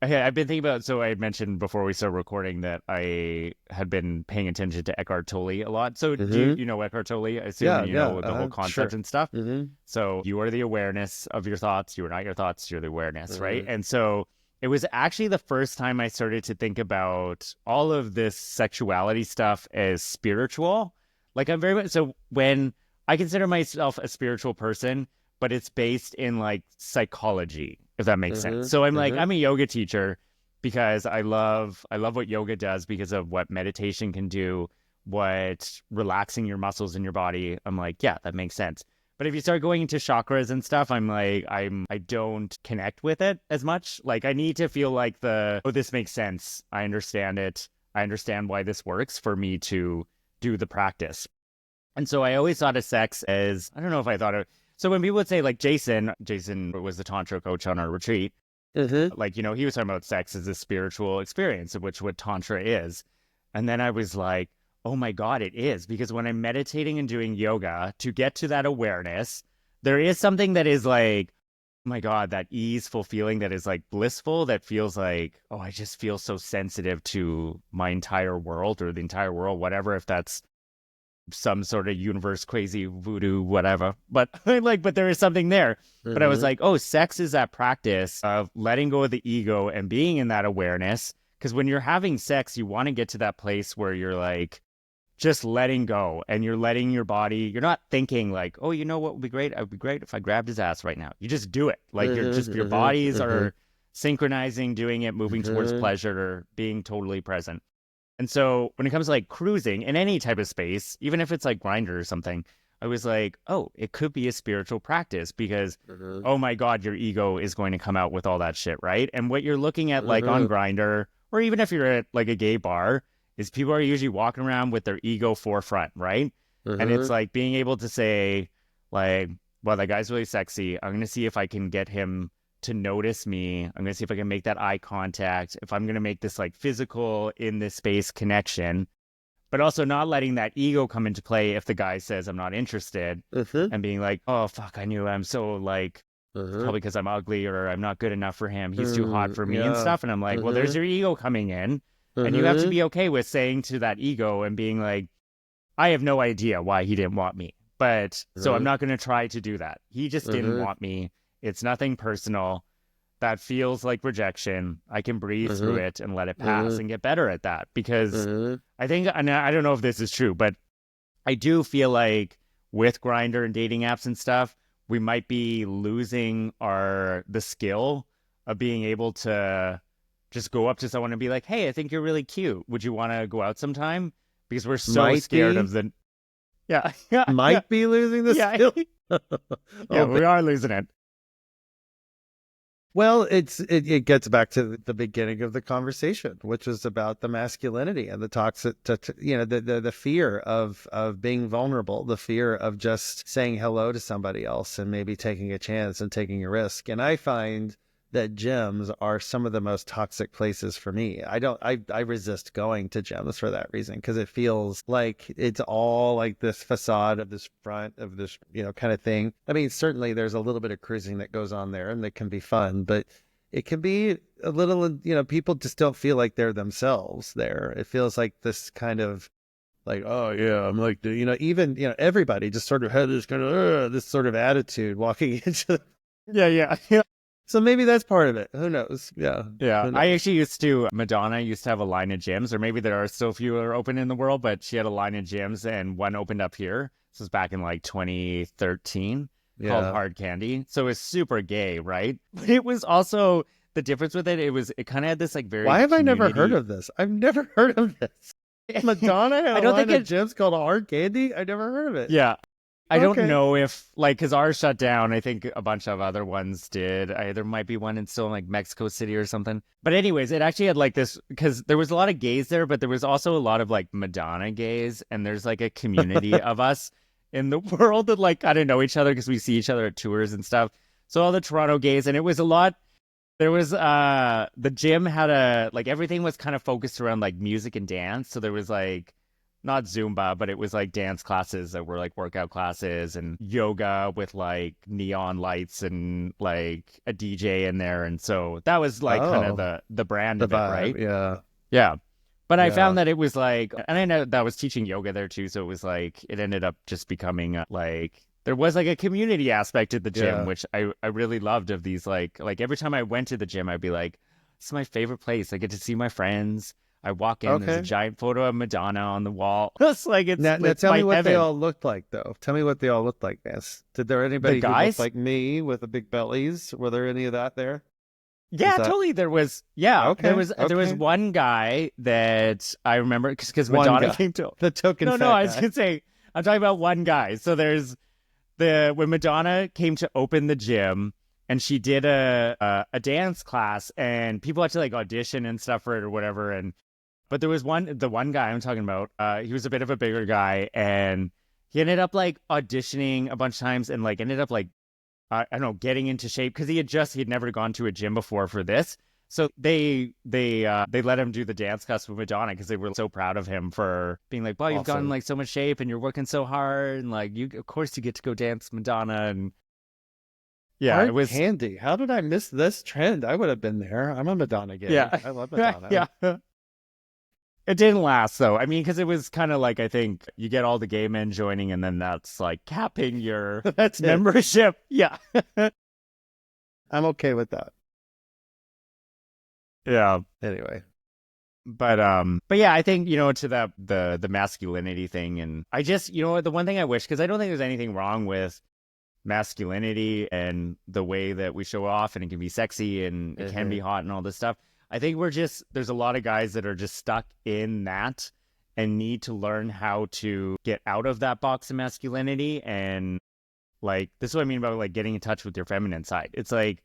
I've been thinking about, so I had mentioned before we started recording that I had been paying attention to Eckhart Tolle a lot. So do Mm-hmm. you know Eckhart Tolle? I assume, Yeah, and you yeah. know the whole concept Sure. and stuff. Mm-hmm. So you are the awareness of your thoughts. You are not your thoughts. You're the awareness, right? Mm-hmm. And so it was actually the first time I started to think about all of this sexuality stuff as spiritual. Like I'm very much, so when I consider myself a spiritual person, but it's based in like psychology, if that makes sense. So I'm Mm-hmm. like, Mm-hmm. I'm a yoga teacher because I love what yoga does because of what meditation can do, what relaxing your muscles in your body. I'm like, yeah, that makes sense. But if you start going into chakras and stuff, I'm like, I don't connect with it as much. Like I need to feel like oh, this makes sense. I understand it. I understand why this works for me to do the practice. And so I always thought of sex as, I don't know if I thought of, so when people would say like Jason was the Tantra coach on our retreat, Mm-hmm. like, he was talking about sex as a spiritual experience, of which what Tantra is. And then I was like, oh my God, it is. Because when I'm meditating and doing yoga to get to that awareness, there is something that is like, oh my God, that easeful feeling that is like blissful, that feels like, oh, I just feel so sensitive to my entire world or the entire world, whatever, if that's some sort of universe crazy voodoo whatever, but but there is something there. But I was Mm-hmm. like, oh, sex is that practice of letting go of the ego and being in that awareness, because when you're having sex you want to get to that place where you're like just letting go and you're letting your body, you're not thinking like, oh, you know what would be great, it would be great if I grabbed his ass right now. You just do it, like you're just, your bodies Mm-hmm. are synchronizing, doing it, moving towards Mm-hmm. pleasure or being totally present. And so when it comes to like cruising in any type of space, even if it's like Grinder or something, I was like, oh, it could be a spiritual practice because, Mm-hmm. oh my God, your ego is going to come out with all that shit, right? And what you're looking at like on Mm-hmm. Grinder, or even if you're at like a gay bar, is people are usually walking around with their ego forefront, right? And it's Mm-hmm. like being able to say, like, well, that guy's really sexy. I'm going to see if I can get him to notice me. I'm going to see if I can make that eye contact. If I'm going to make this like physical in this space connection, but also not letting that ego come into play if the guy says I'm not interested Mm-hmm. and being like, oh, fuck, I knew I'm so like, Mm-hmm. probably because I'm ugly or I'm not good enough for him. He's too hot Mm, for me and yeah. stuff. And I'm like, well, there's Mm-hmm. your ego coming in. And you have to Mm-hmm. be okay with saying to that ego and being like, I have no idea why he didn't want me. But so I'm Mm-hmm. not going to try to do that. He just didn't Mm-hmm. want me. It's nothing personal. That feels like rejection. I can breathe through Mm-hmm. it and let it pass Mm-hmm. and get better at that because Mm-hmm. I think, and I don't know if this is true, but I do feel like with Grinder and dating apps and stuff, we might be losing the skill of being able to just go up to someone and be like, "Hey, I think you're really cute. Would you want to go out sometime?" Because we're so Might scared be, of the yeah, yeah, yeah, might be losing the yeah, skill. yeah. Oh, We are losing it. well, it gets back to the beginning of the conversation, which was about the masculinity and the toxic, you know, the fear of being vulnerable, the fear of just saying hello to somebody else and maybe taking a chance and taking a risk. And I find that gyms are some of the most toxic places for me. I resist going to gyms for that reason, because it feels like it's all like this facade of this front of this, kind of thing. I mean, certainly there's a little bit of cruising that goes on there and that can be fun, but it can be a little, people just don't feel like they're themselves there. It feels like this kind of like, oh yeah, I'm like, even, everybody just sort of had this kind of, this sort of attitude walking into. Yeah, yeah, yeah. So maybe that's part of it. Who knows? Yeah. Yeah, Who I knows? actually Madonna used to have a line of gyms, or maybe there are still fewer open in the world, but she had a line of gyms and one opened up here. This was back in like 2013 called Yeah. Hard Candy. So it's super gay, right? But it was also the difference with it kind of had this like Why very have I never heard community. of this? I've never heard of this. Madonna had I a don't line think of it, gyms called Hard Candy? I never heard of it. yeah. I don't Okay. know if like because ours shut down. I think a bunch of other ones did. There might be one in still in like Mexico City or something. But anyways, it actually had like this because there was a lot of gays there, but there was also a lot of like Madonna gays, and there's like a community of us in the world that like kind of know each other because we see each other at tours and stuff. So all the Toronto gays, and it was a lot. There was the gym had a like everything was kind of focused around like music and dance. So there was like not Zumba, but it was like dance classes that were like workout classes and yoga with like neon lights and like a DJ in there. And so that was like kind of Oh, the brand the of it, vibe. right? Yeah. Yeah. But I Yeah. found that it was like, and I know that I was teaching yoga there too. So it was like, it ended up just becoming like, there was like a community aspect to the gym, Yeah. which I really loved of these like every time I went to the gym, I'd be like, it's my favorite place. I get to see my friends. I walk in, there's a Okay. giant photo of Madonna on the wall. It's like, Now it's tell me my what they heaven. all looked like, though. Tell me what they all looked like, Ness. Did there The anybody who looked guys, like me with the big bellies? Were there any of that there? Was yeah, that totally. Yeah, okay? there was Okay. one guy that I remember because One Madonna guy, came to, the token no, fat I was guy. gonna say, I'm talking about one guy. So there's when Madonna came to open the gym and she did a dance class and people had to like audition and stuff for it or whatever. And but there was the one guy I'm talking about. He was a bit of a bigger guy and he ended up like auditioning a bunch of times and like ended up like I don't know, getting into shape because he'd never gone to a gym before for this. So they let him do the dance class with Madonna because they were so proud of him for being like, wow, you've gotten Awesome. like so much shape and you're working so hard and like you of course you get to go dance Madonna and yeah, it Hard was candy. How did I miss this trend? I would have been there. I'm a Madonna gay. yeah I love Madonna. yeah. It didn't last though. I mean, because it was kind of like I think you get all the gay men joining and then that's like capping your That's it. membership. Yeah. I'm okay with that. Yeah. Anyway. But yeah, I think to the masculinity thing, and I just the one thing I wish because I don't think there's anything wrong with masculinity and the way that we show off, and it can be sexy and it can be Mhm. hot and all this stuff. I think there's a lot of guys that are just stuck in that and need to learn how to get out of that box of masculinity and like this is what I mean about like getting in touch with your feminine side. It's like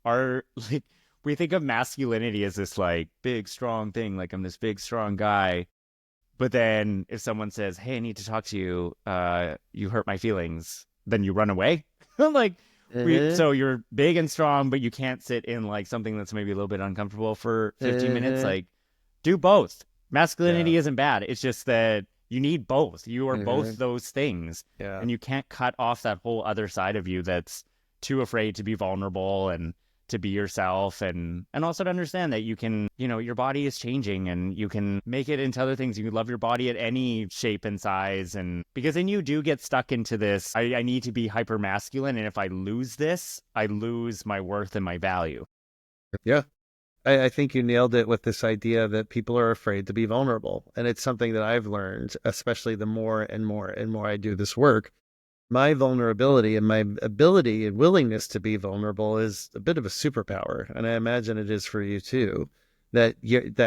our like we think of masculinity as this like big strong thing, like I'm this big strong guy. But then if someone says, "Hey, I need to talk to you. You hurt my feelings," then you run away. Like Mhm. so you're big and strong, but you can't sit in like something that's maybe a little bit uncomfortable for 15 minutes. Mhm. Like do both. Yeah. Masculinity isn't bad. It's just that you need both. You are both Mhm. those things, Yeah. and you can't cut off that whole other side of you that's too afraid to be vulnerable and to be yourself and also to understand that you can your body is changing and you can make it into other things. You can love your body at any shape and size, and because then you do get stuck into this I need to be hyper masculine, and if I lose this I lose my worth and my value. Yeah. I think you nailed it with this idea that people are afraid to be vulnerable. And it's something that I've learned, especially the more and more and more I do this work. My vulnerability and my ability and willingness to be vulnerable is a bit of a superpower. And I imagine it is for you too. That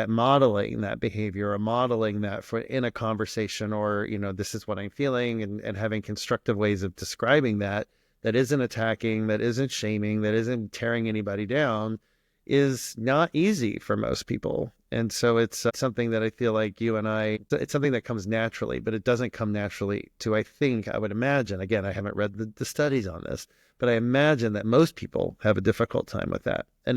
modeling that behavior or modeling that for in a conversation or, this is what I'm feeling and having constructive ways of describing that isn't attacking, that isn't shaming, that isn't tearing anybody down is not easy for most people. And so it's something that I feel like you and it's something that comes naturally, but it doesn't come naturally to, I think, I would imagine, again, I haven't read the studies on this, but I imagine that most people have a difficult time with that. And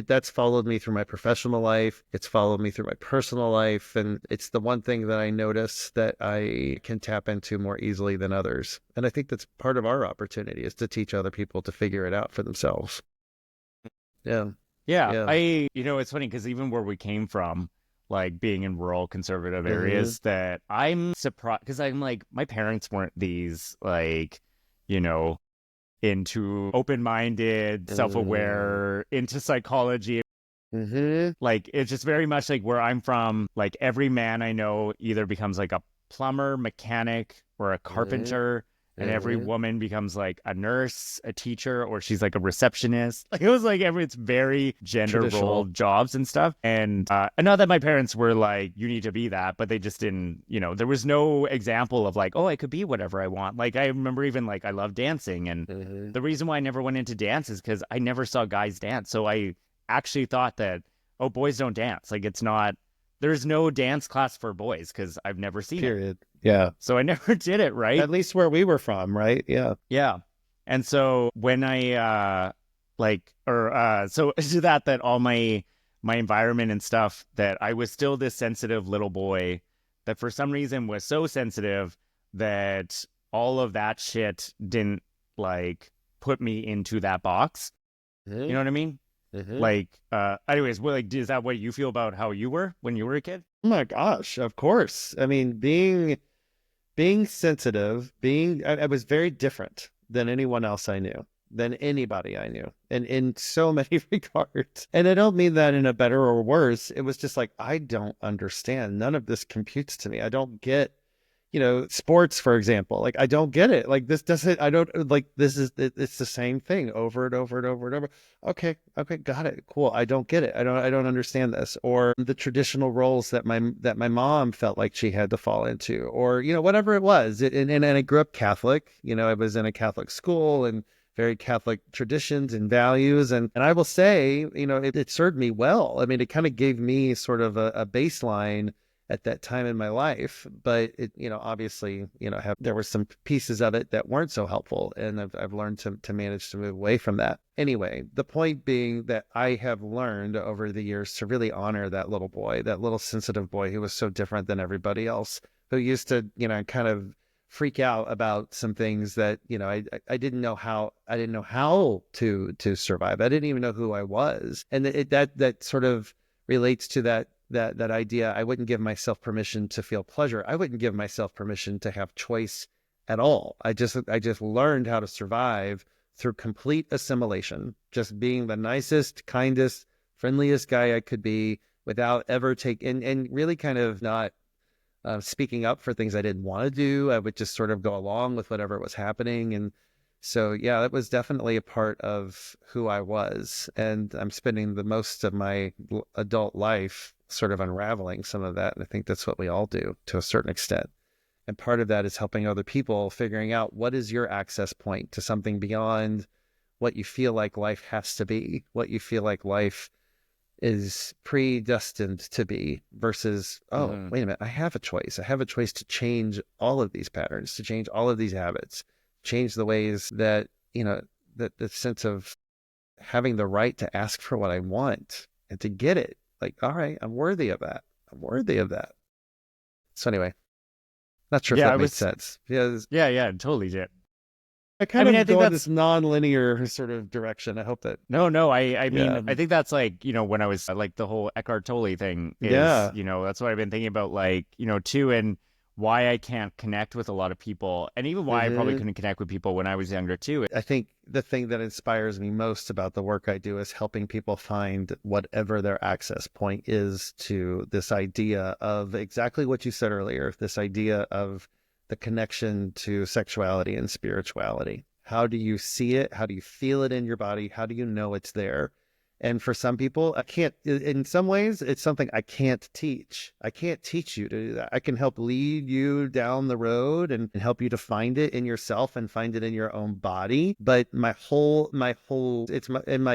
that's followed me through my professional life. It's followed me through my personal life. And it's the one thing that I notice that I can tap into more easily than others. And I think that's part of our opportunity, is to teach other people to figure it out for themselves. Yeah. Yeah, Yeah. it's funny because even where we came from, like being in rural conservative Mm-hmm. areas, that I'm surprised because I'm like, my parents weren't these like, you know, into open-minded, self-aware, into psychology. Mm-hmm. Like it's just very much like where I'm from, like every man I know either becomes like a plumber, mechanic, or a Mm-hmm. carpenter, and every Mm-hmm. woman becomes like a nurse, a teacher, or she's like a receptionist. Like it was like it's very gender role Traditional. jobs and stuff. And not that my parents were like, you need to be that, but they just didn't, there was no example of like, oh, I could be whatever I want. Like I remember even like I love dancing, and Mm-hmm. the reason why I never went into dance is because I never saw guys dance. So I actually thought that, oh, boys don't dance. Like it's not, there's no dance class for boys because I've never seen it. Period. Yeah. So I never did it, right? At least where we were from, right? Yeah. Yeah. And so when I so to that all my environment and stuff, that I was still this sensitive little boy that for some reason was so sensitive that all of that shit didn't like put me into that box. You Mm-hmm. know what I mean? Mm-hmm. Like, anyways, well, like, is that what you feel about how you were when you were a kid? Oh my gosh, of course. I mean, being sensitive, I was very different than anyone else I knew, than anybody I knew, and in so many regards. And I don't mean that in a better or worse. It was just like, I don't understand. None of this computes to me. I don't get, sports, for example. Like, I don't get it. Like, this doesn't, I don't like, it's the same thing over and over and over and over. Okay. Okay. Got it. Cool. I don't get it. I don't understand this. Or the traditional roles that my mom felt like she had to fall into, or, whatever it was. And I grew up Catholic, I was in a Catholic school, and very Catholic traditions and values. And I will say, it served me well. I mean, it kind of gave me sort of a baseline at that time in my life, but it, obviously, there were some pieces of it that weren't so helpful, and I've learned to manage to move away from that. Anyway, the point being that I have learned over the years to really honor that little boy, that little sensitive boy who was so different than everybody else, who used to, kind of freak out about some things that, I didn't know how to survive. I didn't even know who I was. And that sort of relates to that idea. I wouldn't give myself permission to feel pleasure. I wouldn't give myself permission to have choice at all. I just learned how to survive through complete assimilation, just being the nicest, kindest, friendliest guy I could be, without ever taking, and really kind of not speaking up for things I didn't want to do. I would just sort of go along with whatever was happening. And so, yeah, that was definitely a part of who I was. And I'm spending the most of my adult life sort of unraveling some of that. And I think that's what we all do to a certain extent. And part of that is helping other people, figuring out what is your access point to something beyond what you feel like life has to be, what you feel like life is predestined to be, versus, oh, Mm-hmm. wait a minute, I have a choice. I have a choice to change all of these patterns, to change all of these habits, change the ways that, that the sense of having the right to ask for what I want and to get it. Like, all right, I'm worthy of that. I'm worthy of that. So anyway, not sure if Yeah, that I made was, sense. Yeah, yeah, yeah, totally did. I I kind mean, I of think go in this that's, non-linear sort of direction. I hope that, no, I yeah, mean, I think that's like, when I was like the whole Eckhart Tolle thing is, yeah. that's what I've been thinking about, like, too, and why I can't connect with a lot of people, and even why I probably Hmm. couldn't connect with people when I was younger too. I think the thing that inspires me most about the work I do is helping people find whatever their access point is to this idea of exactly what you said earlier, this idea of the connection to sexuality and spirituality. How do you see it? How do you feel it in your body? How do you know it's there? And for some people, I can't, in some ways, it's something I can't teach. I can't teach you to do that. I can help lead you down the road and help you to find it in yourself and find it in your own body. But my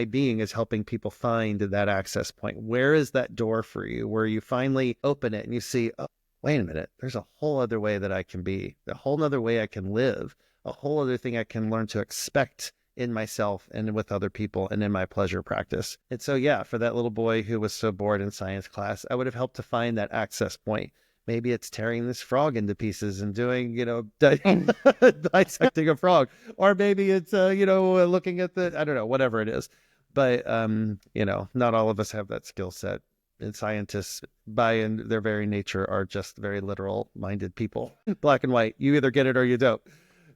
being is helping people find that access point. Where is that door for you where you finally open it and you see, oh, wait a minute, there's a whole other way that I can be, a whole other way I can live, a whole other thing I can learn to expect in myself and with other people and in my pleasure practice. And so, yeah, for that little boy who was so bored in science class, I would have helped to find that access point. Maybe it's tearing this frog into pieces and doing, dissecting a frog, or maybe it's, looking at I don't know, whatever it is. But, not all of us have that skill set. And scientists, by in their very nature, are just very literal minded people. Black and white. You either get it or you don't.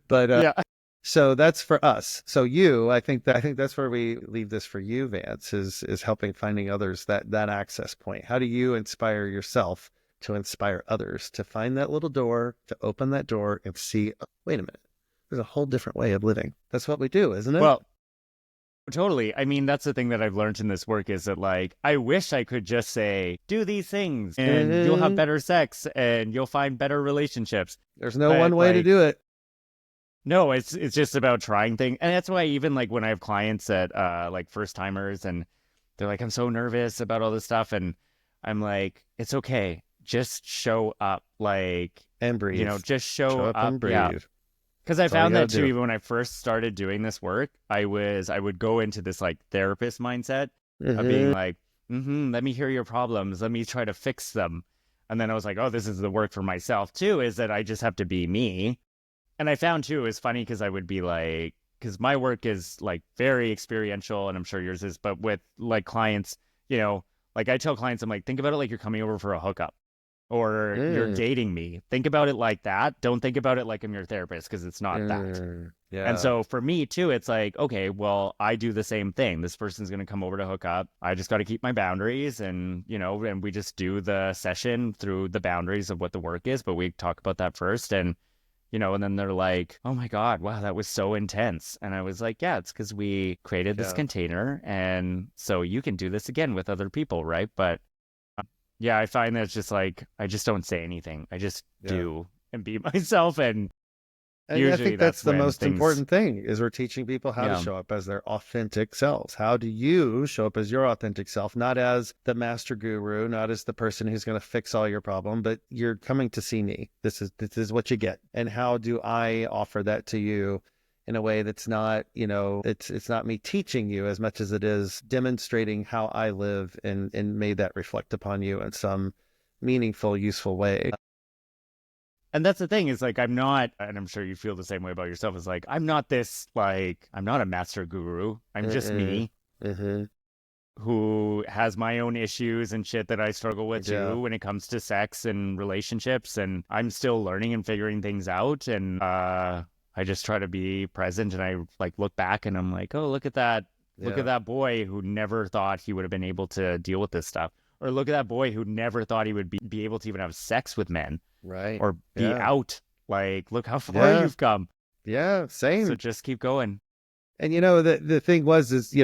But Yeah. so that's for us. So I think that's where we leave this for you, Vance, is helping finding others that access point. How do you inspire yourself to inspire others to find that little door, to open that door and see, oh, wait a minute, there's a whole different way of living. That's what we do, isn't it? Well, totally. I mean, that's the thing that I've learned in this work is that, like, I wish I could just say, do these things and you'll have better sex and you'll find better relationships. There's no But, one way to do it. no, it's just about trying things. And that's why even like when I have clients that like first timers and they're like, I'm so nervous about all this stuff. And I'm like, it's okay. Just show up. Like, And breathe. Just Show show up and up. Yeah. breathe. Because I That's all you found gotta that too, do. even when I first started doing this work, I would go into this like therapist mindset of being like, let me hear your problems. Let me try to fix them. And then I was like, oh, this is the work for myself too, is that I just have to be me. And I found too, it's funny because I would be like, because my work is like very experiential and I'm sure yours is, but with like clients, like I tell clients, I'm like, think about it like you're coming over for a hookup or you're dating me. Think about it like that. Don't think about it like I'm your therapist because it's not that. Yeah. And so for me too, it's like, okay, well, I do the same thing. This person's going to come over to hook up. I just got to keep my boundaries and, and we just do the session through the boundaries of what the work is. But we talk about that first. And then they're like, oh my God, wow, that was so intense. And I was like, yeah, it's because we created this container. And so you can do this again with other people, right? But yeah, I find that it's just like, I just don't say anything. I just do and be myself. And usually I think that's the when most things... important thing is we're teaching people how to show up as their authentic selves. How do you show up as your authentic self, not as the master guru, not as the person who's going to fix all your problem, but you're coming to see me. This is what you get. And how do I offer that to you in a way that's not, it's not me teaching you as much as it is demonstrating how I live and may that reflect upon you in some meaningful, useful way. And that's the thing is like, I'm not, and I'm sure you feel the same way about yourself, is like, I'm not a master guru. I'm just me who has my own issues and shit that I struggle with too when it comes to sex and relationships. And I'm still learning and figuring things out. And I just try to be present and I like look back and I'm like, oh, look at that. Look at that boy who never thought he would have been able to deal with this stuff. Or look at that boy who never thought he would be able to even have sex with men. Right. Or be out. Like, look how far you've come. Yeah, same. So just keep going. And the thing is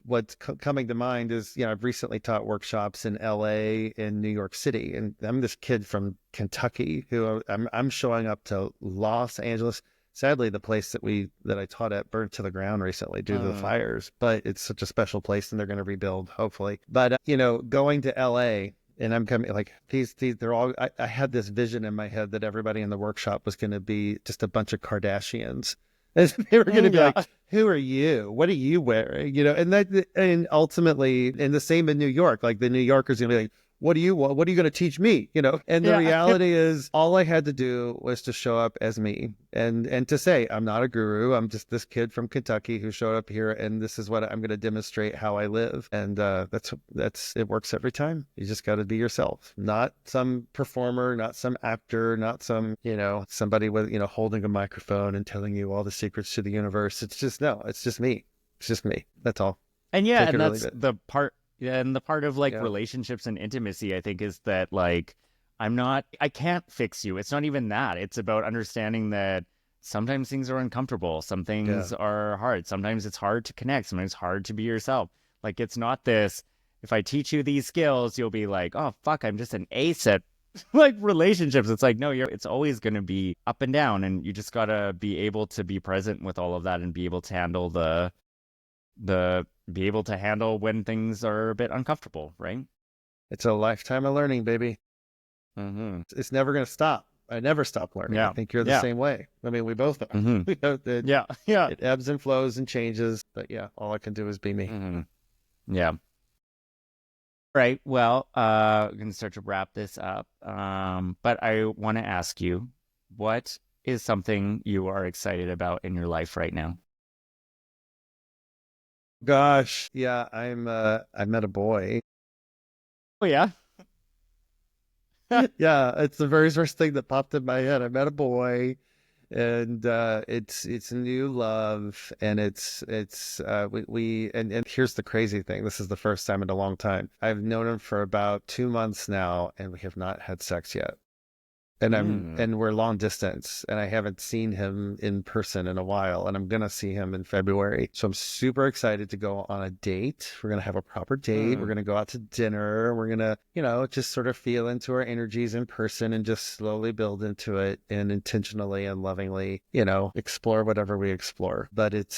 what's coming to mind is I've recently taught workshops in LA and New York City, and I'm this kid from Kentucky who I'm showing up to Los Angeles. Sadly, the place that I taught at burned to the ground recently due to the fires, but it's such a special place and they're going to rebuild hopefully. But going to LA. And I'm coming like these they're all, I had this vision in my head that everybody in the workshop was going to be just a bunch of Kardashians. And they were going to be like, who are you? What are you wearing? And ultimately, and the same in New York, like the New Yorkers going to be like, what do you want? What are you going to teach me? And the reality is all I had to do was to show up as me and to say, I'm not a guru. I'm just this kid from Kentucky who showed up here. And this is what I'm going to demonstrate how I live. And that's it works every time. You just got to be yourself, not some performer, not some actor, not some, somebody with, holding a microphone and telling you all the secrets to the universe. It's just me. It's just me. That's all. And and that's the part. Yeah, and the part of like relationships and intimacy, I think, is that like, I can't fix you. It's not even that. It's about understanding that sometimes things are uncomfortable. Some things are hard. Sometimes it's hard to connect. Sometimes it's hard to be yourself. Like it's not this, if I teach you these skills, you'll be like, oh fuck, I'm just an ace at like relationships. It's like, no, it's always going to be up and down, and you just got to be able to be present with all of that and be able to handle the be able to handle when things are a bit uncomfortable, right? It's a lifetime of learning, baby. Mm-hmm. It's never going to stop. I never stop learning. I Yeah. think you're the Yeah. same way. I mean, we both are. Mm-hmm. Yeah. Yeah. It ebbs and flows and changes. But yeah, all I can do is be me. Mm-hmm. Yeah. Right. Well, I'm gonna start to wrap this up. But I want to ask you, what is something you are excited about in your life right now? Gosh, yeah, I met a boy. Oh yeah. Yeah, it's the very first thing that popped in my head. I met a boy, and it's new love, and and here's the crazy thing. This is the first time in a long time. I've known him for about 2 months now, and we have not had sex yet. Mm. And we're long distance, and I haven't seen him in person in a while, and I'm gonna see him in February. So I'm super excited to go on a date. We're gonna have a proper date. We're Mm. gonna go out to dinner. We're gonna, just sort of feel into our energies in person and just slowly build into it and intentionally and lovingly, explore whatever we explore. But it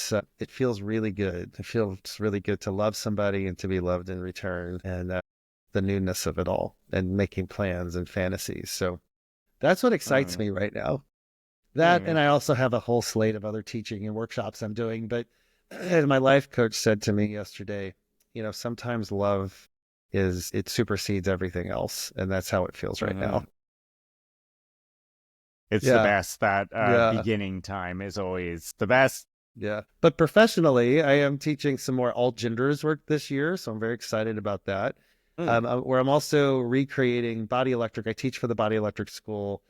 feels really good. It feels really good to love somebody and to be loved in return, and the newness of it all, and making plans and fantasies. So that's what excites Mm. me right now. That, Mm. and I also have a whole slate of other teaching and workshops I'm doing. But as my life coach said to me yesterday, sometimes love it supersedes everything else. And that's how it feels right Mm-hmm. now. It's the Yeah. best. That Yeah. beginning time is always the best. Yeah. But professionally, I am teaching some more all genders work this year. So I'm very excited about that. Mm. Where I'm also recreating Body Electric. I teach for the Body Electric School.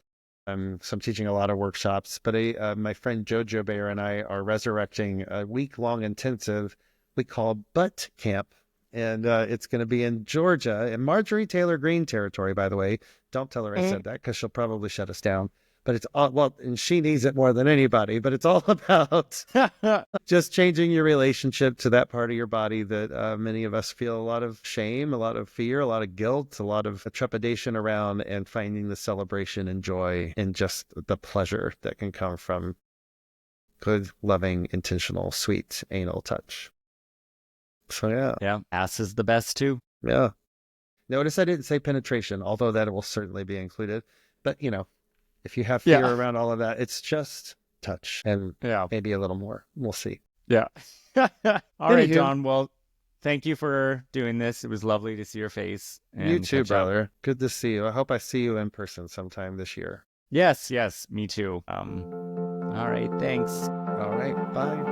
So I'm teaching a lot of workshops, but my friend Jojo Bear and I are resurrecting a week-long intensive we call Butt Camp, and it's going to be in Georgia, in Marjorie Taylor Greene territory, by the way. Don't tell her I Mm. said that because she'll probably shut us down. But it's all, well, and she needs it more than anybody, but it's all about just changing your relationship to that part of your body that many of us feel a lot of shame, a lot of fear, a lot of guilt, a lot of trepidation around, and finding the celebration and joy and just the pleasure that can come from good, loving, intentional, sweet anal touch. So yeah, Yeah, ass is the best too. yeah. Notice I didn't say penetration, although that will certainly be included. But if you have fear Yeah. around all of that, it's just touch and Yeah. maybe a little more. We'll see. Yeah. All right, Anywho, Don. Well, thank you for doing this. It was lovely to see your face you and too, catch up. brother. Good to see you. I hope I see you in person sometime this year. Yes, yes, me too. All right, thanks. All right. Bye.